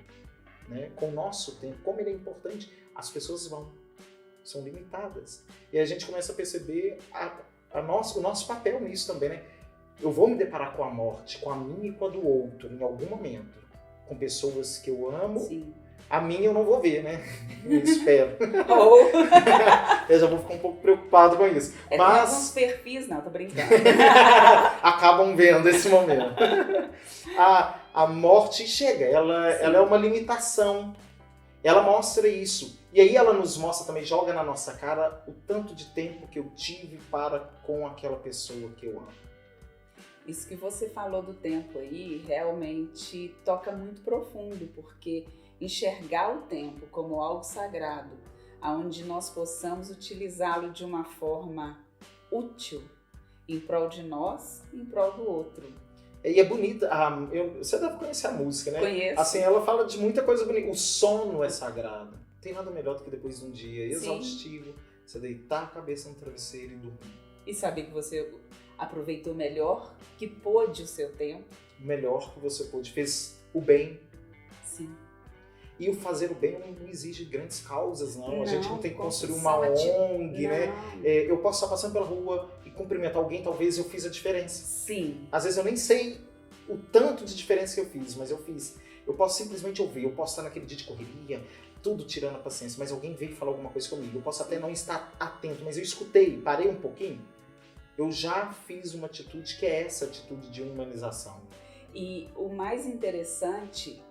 né? Com o nosso tempo? Como ele é importante, as pessoas são limitadas. E a gente começa a perceber o nosso papel nisso também, né? Eu vou me deparar com a morte, com a minha e com a do outro, em algum momento. Com pessoas que eu amo. Sim. A minha eu não vou ver, né? Eu espero. Eu já vou ficar um pouco preocupado com isso. Mas tem alguns perfis, não, tô brincando. Acabam vendo esse momento. A morte chega, ela é uma limitação. Ela mostra isso. E aí ela nos mostra também, joga na nossa cara o tanto de tempo que eu tive para com aquela pessoa que eu amo. Isso que você falou do tempo aí realmente toca muito profundo, porque enxergar o tempo como algo sagrado, onde nós possamos utilizá-lo de uma forma útil, em prol de nós, em prol do outro. E é bonita, você deve conhecer a música, né? Conheço. Assim, ela fala de muita coisa bonita. O sono é sagrado. Não tem nada melhor do que depois de um dia exaustivo, você deitar a cabeça no travesseiro e dormir. E saber que você aproveitou melhor que pôde o seu tempo. O melhor que você pôde, fez o bem. Sim. E o fazer o bem não exige grandes causas, não. A gente não tem que construir uma construção ONG, né? Eu posso estar passando pela rua e cumprimentar alguém, talvez eu fiz a diferença. Sim. Às vezes eu nem sei o tanto de diferença que eu fiz, mas eu fiz. Eu posso simplesmente ouvir, eu posso estar naquele dia de correria, tudo tirando a paciência, mas alguém veio falar alguma coisa comigo. Eu posso até não estar atento, mas eu escutei, parei um pouquinho. Eu já fiz uma atitude que é essa atitude de humanização. E o mais interessante,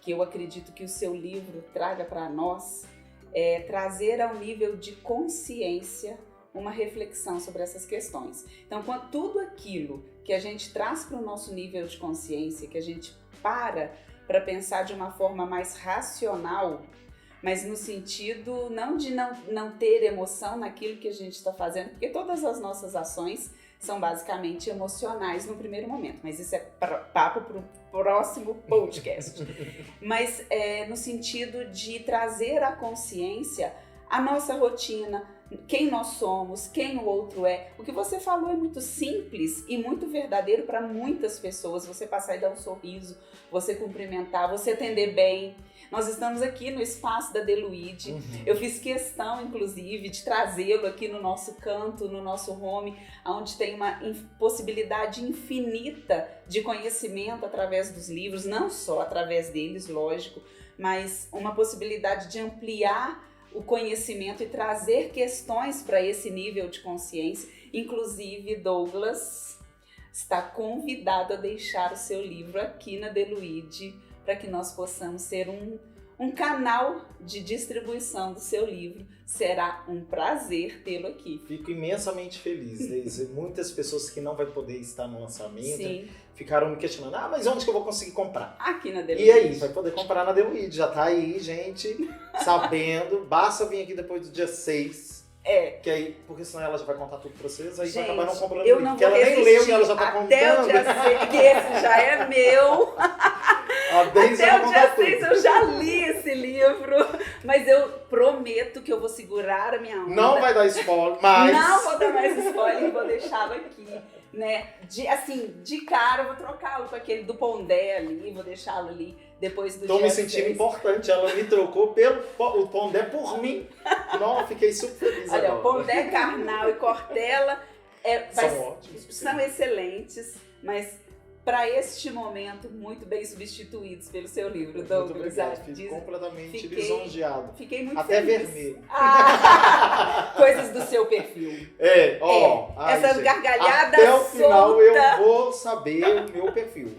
que eu acredito que o seu livro traga para nós, é trazer ao nível de consciência uma reflexão sobre essas questões. Então, quando tudo aquilo que a gente traz para o nosso nível de consciência, que a gente para pensar de uma forma mais racional, mas no sentido não de não ter emoção naquilo que a gente está fazendo, porque todas as nossas ações são basicamente emocionais no primeiro momento, mas isso é papo para o próximo podcast. Mas no sentido de trazer à consciência a nossa rotina, quem nós somos, quem o outro é. O que você falou é muito simples e muito verdadeiro para muitas pessoas. Você passar e dar um sorriso, você cumprimentar, você atender bem. Nós estamos aqui no espaço da Deluide. Eu fiz questão, inclusive, de trazê-lo aqui no nosso canto, no nosso home, onde tem uma possibilidade infinita de conhecimento através dos livros, não só através deles, lógico, mas uma possibilidade de ampliar o conhecimento e trazer questões para esse nível de consciência. Inclusive, Douglas está convidado a deixar o seu livro aqui na Deluide para que nós possamos ser um canal de distribuição do seu livro. Será um prazer tê-lo aqui. Fico imensamente feliz, Deise. Muitas pessoas que não vão poder estar no lançamento Sim. ficaram me questionando, mas onde que eu vou conseguir comprar? Aqui na Deluide. E aí, vai poder comprar na Deluide, já tá aí, gente, sabendo, basta vir aqui depois do dia 6. Que aí, porque senão ela já vai contar tudo pra vocês, aí gente, vai acabar não comprando eu livro, não porque vou ela nem leu e ela já tá até contando. Até o dia 6, que esse já é meu. Até o dia 6 eu já li esse livro, mas eu prometo que eu vou segurar a minha onda. Não vai dar spoiler, mas... Não vou dar mais spoiler, vou deixá-lo aqui, né? De cara eu vou trocá-lo com aquele do Pondé ali, vou deixá-lo ali depois do dia 6. Tô me sentindo importante, ela me trocou o Pondé por mim. Não, fiquei super feliz agora. Olha, Pondé, Karnal e Cortella são ótimos. São excelentes, mas para este momento, muito bem substituídos pelo seu livro, Douglas. Muito obrigado, fico completamente lisonjeado. Fiquei muito até feliz. Vermelho. Coisas do seu perfil. Essas gente, gargalhadas até o final solta. eu vou saber o meu perfil.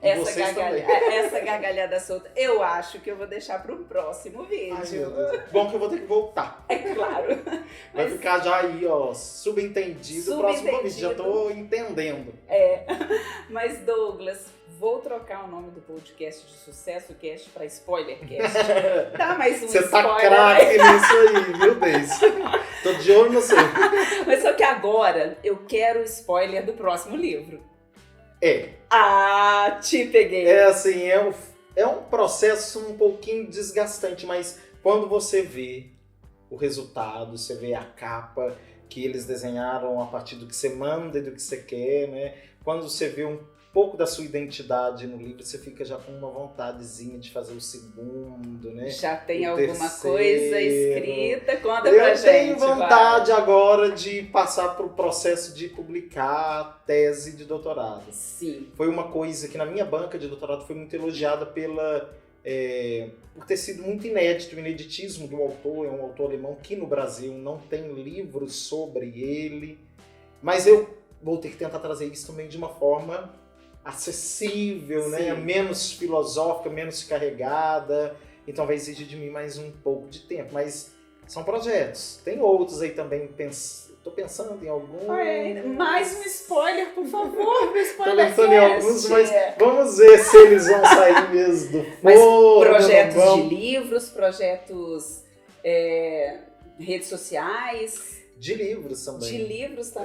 Essa gargalhada solta, eu acho que eu vou deixar para o próximo vídeo. Ai, meu Deus. Bom que eu vou ter que voltar. É claro. Vai ficar já aí, subentendido o próximo vídeo. Já tô entendendo. Mas Douglas, vou trocar o nome do podcast de Sucesso Cast para Spoilercast. Dá mais um Você spoiler. Tá craque nisso aí, viu, Deise? Tô de olho no seu. Mas só que agora eu quero o spoiler do próximo livro. Te peguei. É um processo um pouquinho desgastante, mas quando você vê o resultado, você vê a capa que eles desenharam a partir do que você manda e do que você quer, né? Quando você vê um pouco da sua identidade no livro, você fica já com uma vontadezinha de fazer o segundo, né? Já tem o alguma terceiro. Coisa escrita? Conta pra gente. Eu tenho vontade agora de passar para o processo de publicar a tese de doutorado. Sim. Foi uma coisa que na minha banca de doutorado foi muito elogiada por ter sido muito inédito. O ineditismo do autor, é um autor alemão que no Brasil não tem livros sobre ele, mas eu vou ter que tentar trazer isso também de uma forma acessível, né? Menos filosófica, menos carregada, então vai exigir de mim mais um pouco de tempo, mas são projetos. Tem outros aí também, tô pensando em alguns. Mais um spoiler, por favor, Tô pensando em alguns, mas vamos ver se eles vão sair mesmo do forno. Projetos de livros, projetos redes sociais. De livros também.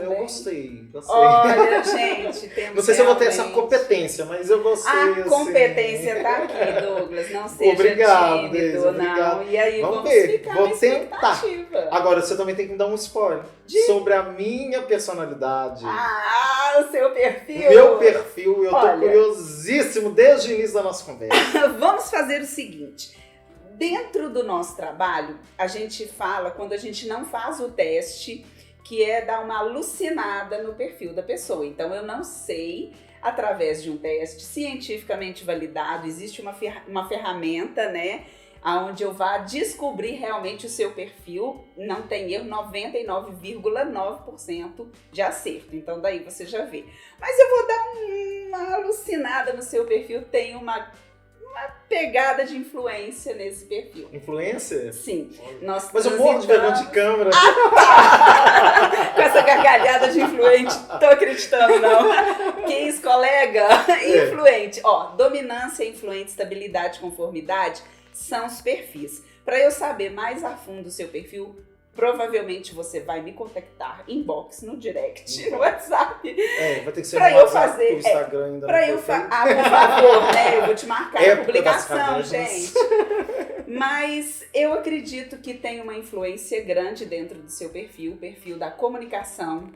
Eu gostei. Olha, gente, temos. Não sei se eu vou ter essa competência, mas eu gostei. A competência tá aqui, Douglas. Não seja obrigado, tímido, não. Obrigado. E aí, vamos ver. Vou tentar. Expectativa. Agora, você também tem que me dar um spoiler sobre a minha personalidade. O seu perfil. Meu perfil, eu tô curiosíssimo desde o início da nossa conversa. Vamos fazer o seguinte. Dentro do nosso trabalho, a gente fala, quando a gente não faz o teste, que é dar uma alucinada no perfil da pessoa. Então, eu não sei, através de um teste cientificamente validado, existe uma ferramenta, né, onde eu vá descobrir realmente o seu perfil. Não tem erro, 99,9% de acerto. Então, daí você já vê. Mas eu vou dar uma alucinada no seu perfil, tem uma pegada de influência nesse perfil. Influencer? Sim. Nós Mas eu morro de vergonha de câmera. Com essa gargalhada de influente, tô acreditando não. Quem colega? Influente. Ó, dominância, influente, estabilidade, conformidade são os perfis. Para eu saber mais a fundo o seu perfil, provavelmente você vai me contactar inbox no direct, no WhatsApp. Vai ter que ser pra no eu WhatsApp, fazer, o Instagram ainda pra não eu foi feito. por favor, né? Eu vou te marcar na Época publicação, das cavernas. gente. Mas eu acredito que tem uma influência grande dentro do seu perfil, o perfil da comunicação,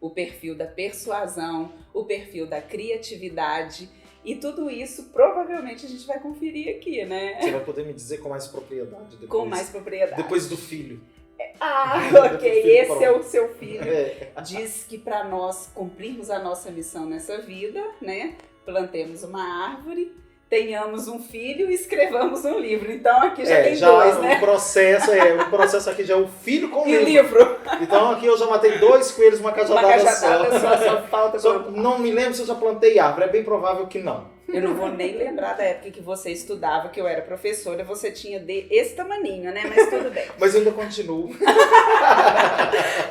o perfil da persuasão, o perfil da criatividade. E tudo isso, provavelmente, a gente vai conferir aqui, né? Você vai poder me dizer com mais propriedade depois. Com mais propriedade. Depois do filho. Ok, esse é o seu filho. Diz que para nós cumprirmos a nossa missão nessa vida, né? Plantemos uma árvore, tenhamos um filho e escrevamos um livro. Então aqui já tem dois, né? O processo aqui já é o filho com E o livro. livro. Então aqui eu já matei 2 coelhos, uma cajadada só falta. Não me lembro se eu já plantei árvore, é bem provável que não. Eu não vou nem lembrar da época que você estudava, que eu era professora, você tinha esse tamaninho, né? Mas tudo bem. Mas eu ainda continuo.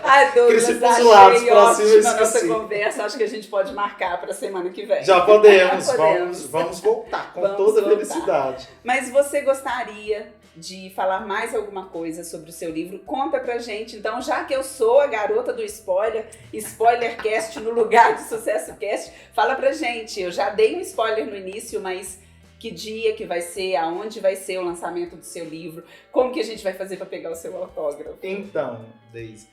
Ai, Douglas, Cresci pros lados, achei pra cima, ótima a nossa esqueci. conversa. Acho que a gente pode marcar para semana que vem. Já podemos. Podemos. Vamos voltar com Vamos toda a voltar. felicidade. Mas você gostaria de falar mais alguma coisa sobre o seu livro? Conta pra gente. Então, já que eu sou a garota do Spoilercast no lugar do SucessoCast, fala pra gente. Eu já dei um spoiler no início, mas que dia que vai ser, aonde vai ser o lançamento do seu livro, como que a gente vai fazer pra pegar o seu autógrafo? Então, Deise,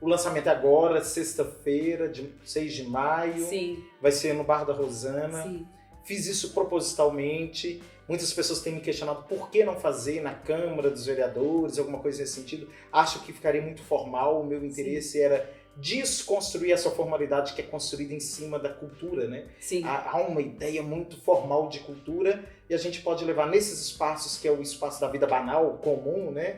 o lançamento é agora, sexta-feira, 6 de maio. Sim. Vai ser no Bar da Rosana. Sim. Fiz isso propositalmente. Muitas pessoas têm me questionado por que não fazer na Câmara dos Vereadores, alguma coisa nesse sentido. Acho que ficaria muito formal. O meu interesse era desconstruir essa formalidade que é construída em cima da cultura, né? Sim. Há uma ideia muito formal de cultura e a gente pode levar nesses espaços, que é o espaço da vida banal, comum, né?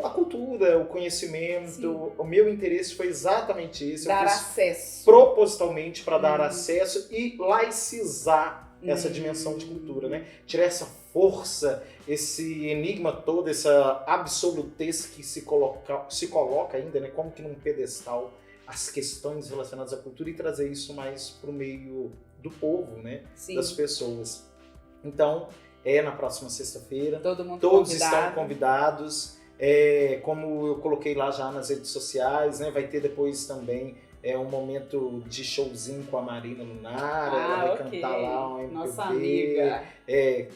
A cultura, o conhecimento. Sim. O meu interesse foi exatamente esse. Dar acesso. Propositalmente para dar acesso e laicizar essa dimensão de cultura, né? Tirar essa força, esse enigma todo, essa absolutez que se coloca ainda, né? Como que num pedestal, as questões relacionadas à cultura e trazer isso mais para o meio do povo, né? Sim. Das pessoas. Então, na próxima sexta-feira. Todos estão convidados. Como eu coloquei lá já nas redes sociais, né? Vai ter depois também um momento de showzinho com a Marina Lunara, ela vai cantar lá um MPB. Nossa amiga.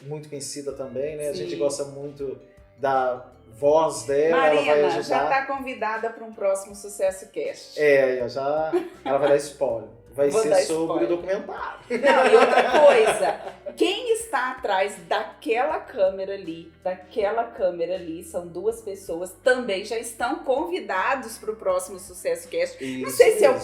Muito conhecida também, né? Sim. A gente gosta muito da voz dela. Marina, ela vai ajudar. já está convidada para um próximo SucessoCast. Ela vai dar spoiler. Vai ser sobre o documentário. Não, e outra coisa, quem está atrás daquela câmera ali, são 2 pessoas, também já estão convidados para o próximo SucessoCast. Não sei se é o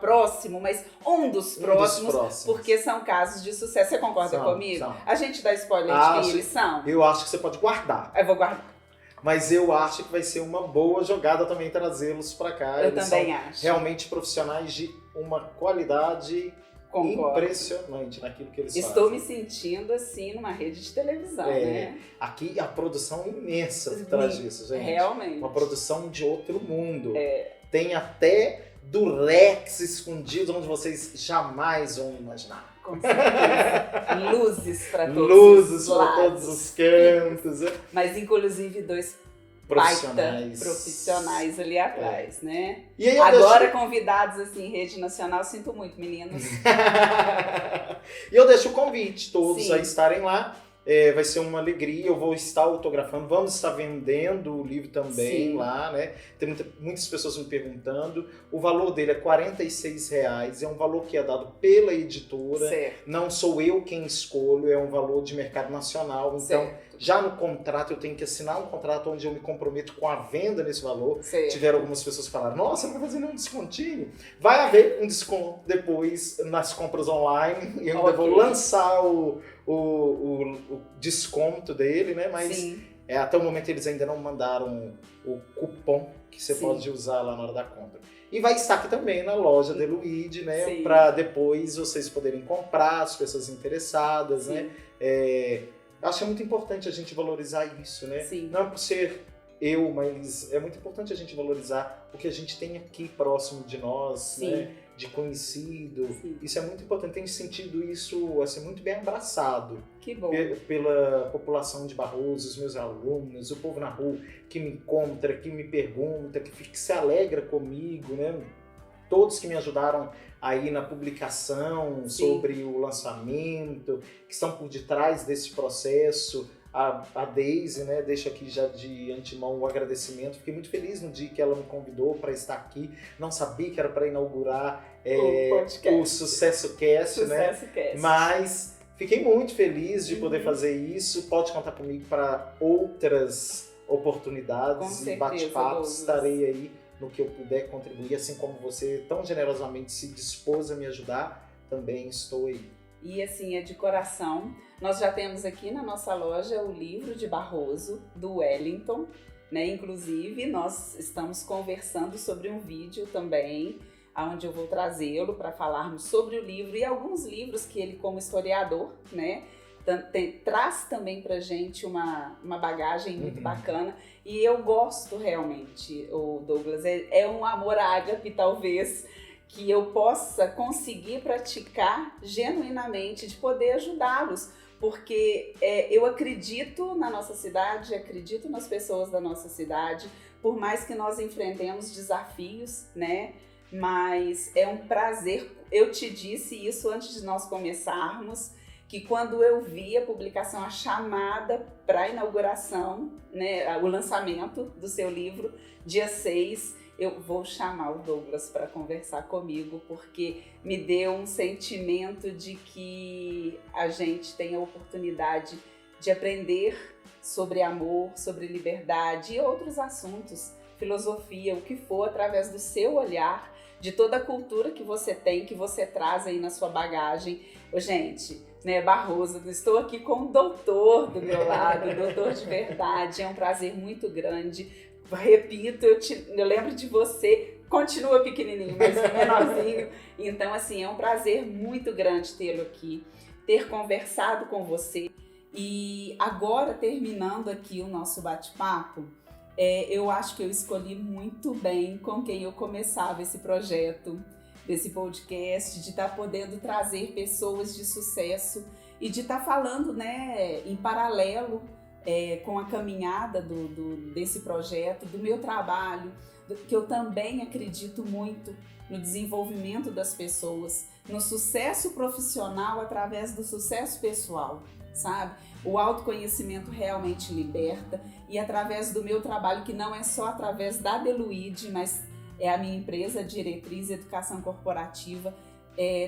próximo, mas um dos próximos, porque são casos de sucesso. Você concorda comigo? São. A gente dá spoiler de quem eles são? Eu acho que você pode guardar. Eu vou guardar. Mas eu acho que vai ser uma boa jogada também trazê-los para cá. Eu também acho. Realmente profissionais de uma qualidade impressionante naquilo que eles fazem. Estou me sentindo assim numa rede de televisão, né? Aqui a produção é imensa por trás disso, gente. Realmente. Uma produção de outro mundo. Tem até durex escondido onde vocês jamais vão imaginar. Com certeza. Luzes para todos os cantos. Mas inclusive 2 profissionais ali atrás, né? E aí agora convidados assim em rede nacional, sinto muito, meninos. E eu deixo o convite todos Sim. a estarem lá. Vai ser uma alegria, eu vou estar autografando, vamos estar vendendo o livro também. Sim. Lá, né? Tem muitas pessoas me perguntando. O valor dele é R$46, é um valor que é dado pela editora. Certo. Não sou eu quem escolho, é um valor de mercado nacional. Então, certo. Já no contrato, eu tenho que assinar um contrato onde eu me comprometo com a venda nesse valor. Certo. Tiveram algumas pessoas que falaram, nossa, não vai fazer nenhum descontinho. Vai haver um desconto depois nas compras online. E eu ainda vou lançar o desconto dele, né? Mas Até o momento eles ainda não mandaram o cupom que você Sim. pode usar lá na hora da compra. E vai estar aqui também na loja Deluide, né? Sim. Para depois vocês poderem comprar, as pessoas interessadas, Sim. né? Acho muito importante a gente valorizar isso, né? Sim. Não é por ser eu, mas é muito importante a gente valorizar o que a gente tem aqui próximo de nós, Sim. né? De conhecido. Sim. Isso é muito importante. Tenho sentido isso assim, muito bem abraçado Que bom. pela população de Barroso, os meus alunos, o povo na rua que me encontra, que me pergunta, que se alegra comigo, né? Todos que me ajudaram aí na publicação, Sim. sobre o lançamento, que estão por detrás desse processo. A Deise, né, deixo aqui já de antemão o agradecimento. Fiquei muito feliz no dia que ela me convidou para estar aqui. Não sabia que era para inaugurar o Sucesso Cast, né? Mas fiquei muito feliz de poder fazer isso. Pode contar comigo para outras oportunidades e bate-papos. Estarei aí no que eu puder contribuir, assim como você tão generosamente se dispôs a me ajudar, também estou aí. E assim, é de coração. Nós já temos aqui na nossa loja o livro de Barroso, do Wellington, né? Inclusive, nós estamos conversando sobre um vídeo também, onde eu vou trazê-lo para falarmos sobre o livro e alguns livros que ele, como historiador, né, traz também pra gente uma bagagem muito bacana. E eu gosto realmente, o Douglas, é um amor ágape, talvez, que eu possa conseguir praticar genuinamente, de poder ajudá-los, porque eu acredito na nossa cidade, acredito nas pessoas da nossa cidade, por mais que nós enfrentemos desafios, né? Mas é um prazer. Eu te disse isso antes de nós começarmos, que quando eu vi a publicação, a chamada para a inauguração, né, o lançamento do seu livro, dia 6, eu vou chamar o Douglas para conversar comigo, porque me deu um sentimento de que a gente tem a oportunidade de aprender sobre amor, sobre liberdade e outros assuntos, filosofia, o que for, através do seu olhar, de toda a cultura que você tem, que você traz aí na sua bagagem. Gente, né, Barroso, estou aqui com o doutor do meu lado, doutor de verdade, é um prazer muito grande. Repito, eu lembro de você, continua pequenininho, mas menorzinho. Então, assim, é um prazer muito grande tê-lo aqui, ter conversado com você. E agora, terminando aqui o nosso bate-papo, eu acho que eu escolhi muito bem com quem eu começava esse projeto, desse podcast, de estar podendo trazer pessoas de sucesso e de estar falando, né, em paralelo com a caminhada desse projeto, do meu trabalho, que eu também acredito muito no desenvolvimento das pessoas, no sucesso profissional através do sucesso pessoal, sabe? O autoconhecimento realmente liberta, e através do meu trabalho, que não é só através da Deluide, mas é a minha empresa Diretriz Educação Corporativa,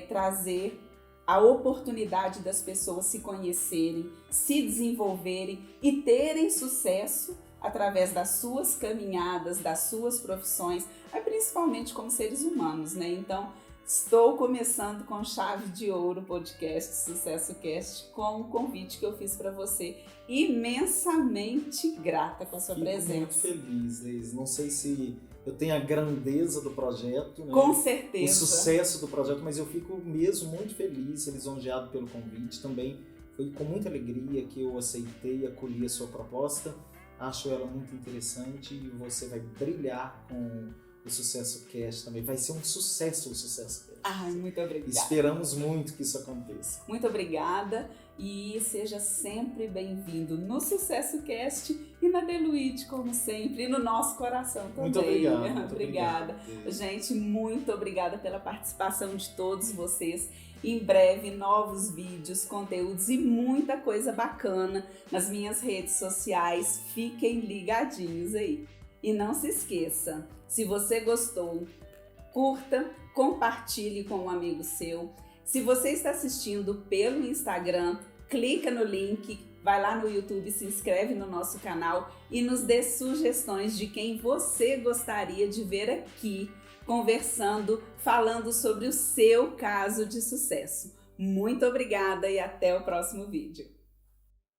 trazer a oportunidade das pessoas se conhecerem, se desenvolverem e terem sucesso através das suas caminhadas, das suas profissões, principalmente como seres humanos, né? Então, estou começando com chave de ouro o podcast Sucesso Cast, com o convite que eu fiz para você. Imensamente grata com a sua presença. Fico muito feliz, Deise. Não sei se eu tenho a grandeza do projeto, né? Com certeza. O sucesso do projeto, mas eu fico mesmo muito feliz, lisonjeado pelo convite. Também foi com muita alegria que eu aceitei e acolhi a sua proposta. Acho ela muito interessante e você vai brilhar com o Sucesso Cast também. Vai ser um sucesso o Sucesso Cast. Ai, muito obrigada. Esperamos muito que isso aconteça. Muito obrigada e seja sempre bem-vindo no Sucesso Cast e na Deluide, como sempre, e no nosso coração também. Muito obrigado. Muito obrigada. Gente, muito obrigada pela participação de todos vocês. Em breve, novos vídeos, conteúdos e muita coisa bacana nas minhas redes sociais. Fiquem ligadinhos aí. E não se esqueça, se você gostou, curta, compartilhe com um amigo seu. Se você está assistindo pelo Instagram, clica no link, vai lá no YouTube, se inscreve no nosso canal e nos dê sugestões de quem você gostaria de ver aqui, conversando, falando sobre o seu caso de sucesso. Muito obrigada e até o próximo vídeo.